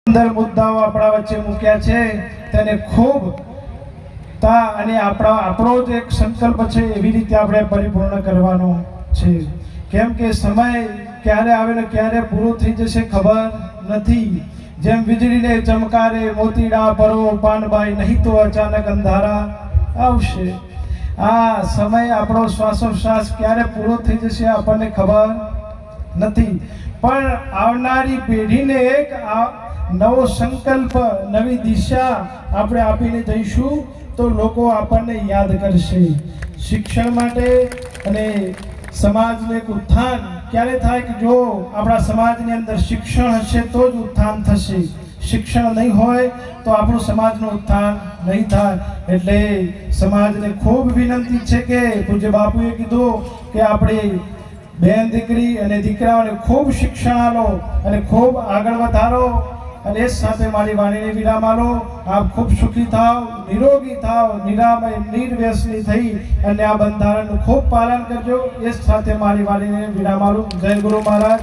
અંદર મુદ્દાઓ આપણા વચ્ચે મૂક્યા છે તેને ખૂબ અને આપણો જ એક સંકલ્પ છે એવી રીતે આપણે પરિપૂર્ણ કરવાનો છે. કેમ કે સમય ક્યારે આવે ને ક્યારે પૂરો થઈ જશે ખબર નથી. જેમ વીજળીને ચમકારે મોતીડા પરો પાનબાઈ, નહીં તો અચાનક અંધારા આવશે. આ સમય આપણો શ્વાસોશ્વાસ ક્યારે પૂરો થઈ જશે આપણને ખબર નથી. પણ આવનારી પેઢીને એક નવો સંકલ્પ, નવી દિશા આપણે આપીને જઈશું તો લોકો આપણને યાદ કરશે. શિક્ષણ માટે અને સમાજનું એક ઉત્થાન ક્યારે થાય કે જો આપણા સમાજની અંદર શિક્ષણ હશે તો જ ઉત્થાન થશે. શિક્ષણ નહીં હોય તો આપણું સમાજનું ઉત્થાન નહીં થાય. એટલે સમાજને ખૂબ વિનંતી છે કે પૂજ્ય બાપુએ કીધું કે આપણે બેન દીકરી અને દીકરાઓને ખૂબ શિક્ષણ આપો અને ખૂબ આગળ વધારો. અને એ સાથે મારી વાણીને વિરામ આલો. આપ ખૂબ સુખી થાવ, નિરોગી થાવ, નિરામય નિર્વ્યસની થઈ અને આ બંધારણનું ખૂબ પાલન કરજો. એ સાથે મારી વાણીને વિરામ આલો. જય ગુરુ મહારાજ.